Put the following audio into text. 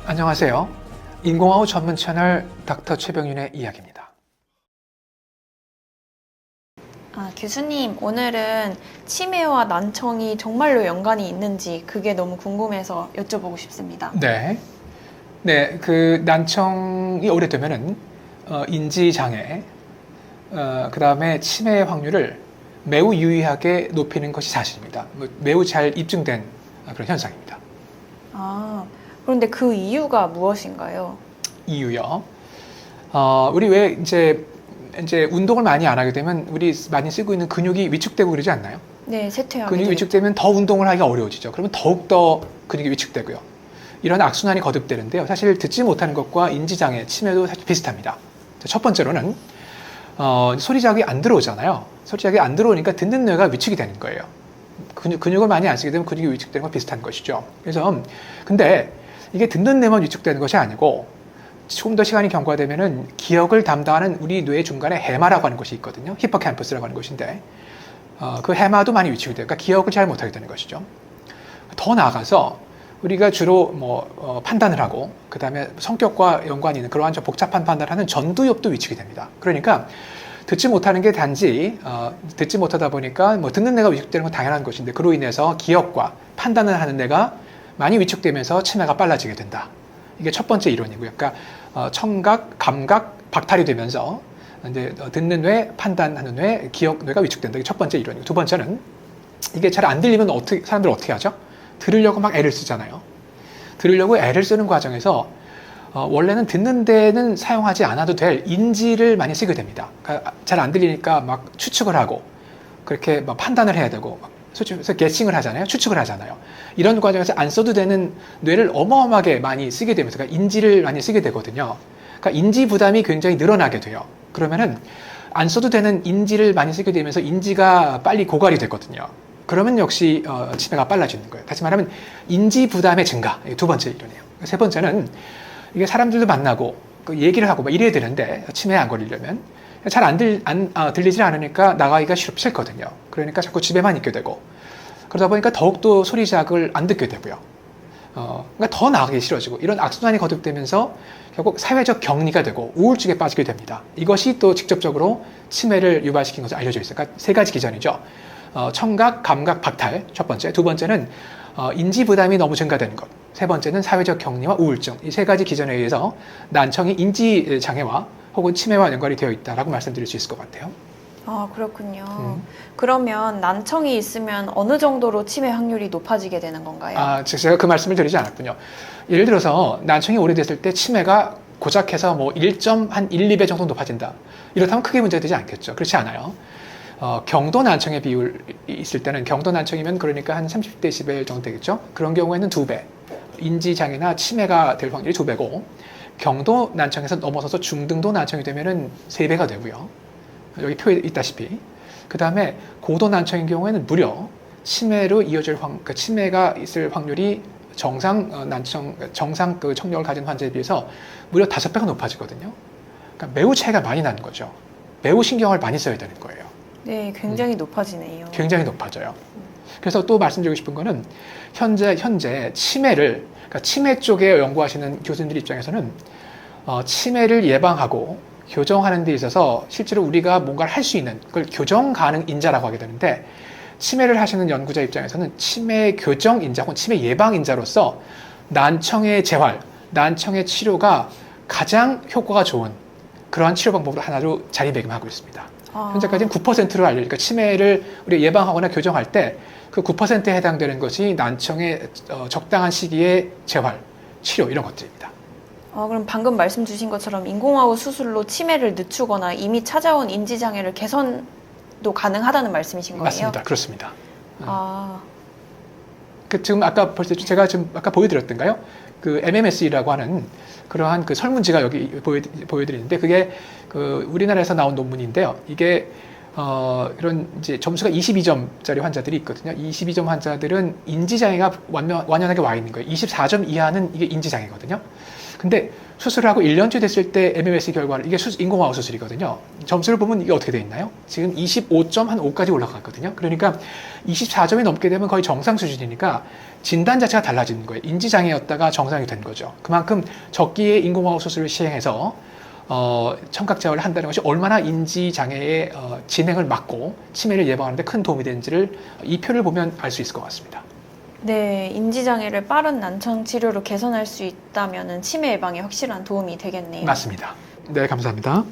안녕하세요. 인공화후 전문 채널 닥터 최병윤의 이야기입니다. 교수님, 오늘은 치매와 난청이 정말로 연관이 있는지 그게 너무 궁금해서 여쭤보고 싶습니다. 네. 그 난청이 오래되면은 인지 장애, 그 다음에 치매 확률을 매우 유의하게 높이는 것이 사실입니다. 매우 잘 입증된 그런 현상입니다. 그런데 그 이유가 무엇인가요? 이유요. 우리 왜 이제 운동을 많이 안 하게 되면 우리 많이 쓰고 있는 근육이 위축되고 그러지 않나요? 네, 쇠퇴하게 근육이 되죠. 위축되면 더 운동을 하기가 어려워지죠. 그러면 더욱더 근육이 위축되고요. 이런 악순환이 거듭되는데요. 사실 듣지 못하는 것과 인지장애, 치매도 사실 비슷합니다. 첫 번째로는 소리 자극이 안 들어오잖아요. 소리 자극이 안 들어오니까 듣는 뇌가 위축이 되는 거예요. 근육을 많이 안 쓰게 되면 근육이 위축되는 건 비슷한 것이죠. 그래서 근데 이게 듣는 뇌만 위축되는 것이 아니고 조금 더 시간이 경과되면은 기억을 담당하는 우리 뇌 중간에 해마라고 하는 것이 있거든요. 히포캠퍼스라고 하는 것인데 그 해마도 많이 위축이 돼요. 그러니까 기억을 잘 못하게 되는 것이죠. 더 나아가서 우리가 주로 판단을 하고 그 다음에 성격과 연관이 있는 그러한 좀 복잡한 판단을 하는 전두엽도 위축이 됩니다. 그러니까 듣지 못하는 게 단지 듣지 못하다 보니까 듣는 뇌가 위축되는 건 당연한 것인데 그로 인해서 기억과 판단을 하는 뇌가 많이 위축되면서 치매가 빨라지게 된다. 이게 첫 번째 이론이고요. 그러니까 청각, 감각, 박탈이 되면서 이제 듣는 뇌, 판단하는 뇌, 기억 뇌가 위축된다. 이게 첫 번째 이론이고 두 번째는 이게 잘 안 들리면 사람들 어떻게 하죠? 들으려고 막 애를 쓰잖아요. 들으려고 애를 쓰는 과정에서 원래는 듣는 데는 사용하지 않아도 될 인지를 많이 쓰게 됩니다. 그러니까 잘 안 들리니까 막 추측을 하고 그렇게 막 판단을 해야 되고 그래서 게싱을 하잖아요. 추측을 하잖아요. 이런 과정에서 안 써도 되는 뇌를 어마어마하게 많이 쓰게 되면서 그러니까 인지를 많이 쓰게 되거든요. 그러니까 인지 부담이 굉장히 늘어나게 돼요. 그러면은 안 써도 되는 인지를 많이 쓰게 되면서 인지가 빨리 고갈이 되거든요. 그러면 역시 치매가 빨라지는 거예요. 다시 말하면 인지 부담의 증가. 이게 두 번째 이론이에요. 세 번째는 이게 사람들도 만나고 얘기를 하고 막 이래야 되는데 치매에 안 걸리려면 잘 들리질 않으니까 나가기가 싫거든요. 그러니까 자꾸 집에만 있게 되고 그러다 보니까 더욱더 소리 자극을 안 듣게 되고요. 그러니까 더 나가기 싫어지고 이런 악순환이 거듭되면서 결국 사회적 격리가 되고 우울증에 빠지게 됩니다. 이것이 또 직접적으로 치매를 유발시킨 것으로 알려져 있어요. 그러니까 세 가지 기전이죠. 청각, 감각, 박탈 첫 번째, 두 번째는 인지 부담이 너무 증가되는 것, 세 번째는 사회적 격리와 우울증. 이 세 가지 기전에 의해서 난청이 인지 장애와 혹은 치매와 연관이 되어 있다라고 말씀드릴 수 있을 것 같아요. 그렇군요. 그러면 난청이 있으면 어느 정도로 치매 확률이 높아지게 되는 건가요? 제가 그 말씀을 드리지 않았군요. 예를 들어서 난청이 오래됐을 때 치매가 고작해서 뭐 1, 2배 정도 높아진다. 이렇다면 크게 문제되지 않겠죠. 그렇지 않아요. 경도 난청의 비율이 있을 때는 경도 난청이면 그러니까 한 30데시벨 정도 되겠죠. 그런 경우에는 2배. 인지장애나 치매가 될 확률이 2배고 경도 난청에서 넘어서서 중등도 난청이 되면은 3배가 되고요. 여기 표에 있다시피. 그 다음에 고도 난청인 경우에는 무려 치매로 이어질 치매가 있을 확률이 정상 그 청력을 가진 환자에 비해서 무려 5배가 높아지거든요. 그러니까 매우 차이가 많이 나는 거죠. 매우 신경을 많이 써야 되는 거예요. 네, 굉장히 높아지네요. 굉장히 높아져요. 그래서 또 말씀드리고 싶은 거는 현재 치매를, 그러니까 치매 쪽에 연구하시는 교수님들 입장에서는 치매를 예방하고 교정하는 데 있어서 실제로 우리가 뭔가를 할 수 있는 그걸 교정 가능 인자라고 하게 되는데 치매를 하시는 연구자 입장에서는 치매 교정 인자 혹은 치매 예방 인자로서 난청의 재활, 난청의 치료가 가장 효과가 좋은 그러한 치료 방법으로 하나로 자리매김하고 있습니다. 현재까지는 9%로 그러니까 치매를 우리 예방하거나 교정할 때 그 9%에 해당되는 것이 난청의 적당한 시기의 재활, 치료 이런 것들입니다. 그럼 방금 말씀 주신 것처럼 인공화후 수술로 치매를 늦추거나 이미 찾아온 인지장애를 개선도 가능하다는 말씀이신 거예요? 맞습니다. 그렇습니다. 지금 제가 아까 보여드렸던가요? 그 MMS라고 하는 그러한 그 설문지가 여기 보여드리는데 그게 그 우리나라에서 나온 논문인데요. 이게 이런 이제 점수가 22점짜리 환자들이 있거든요. 22점 환자들은 인지장애가 완연하게 와 있는 거예요. 24점 이하는 이게 인지장애거든요. 근데 수술을 하고 1년째 됐을 때 MMS 결과를, 이게 인공화학 수술이거든요. 점수를 보면 이게 어떻게 돼 있나요? 지금 25.5까지 올라갔거든요. 그러니까 24점이 넘게 되면 거의 정상 수준이니까 진단 자체가 달라지는 거예요. 인지장애였다가 정상이 된 거죠. 그만큼 적기에 인공화학 수술을 시행해서 청각 제어를 한다는 것이 얼마나 인지장애의 진행을 막고 치매를 예방하는 데 큰 도움이 되는지를 이 표를 보면 알 수 있을 것 같습니다. 네, 인지장애를 빠른 난청 치료로 개선할 수 있다면 치매 예방에 확실한 도움이 되겠네요. 맞습니다. 네, 감사합니다.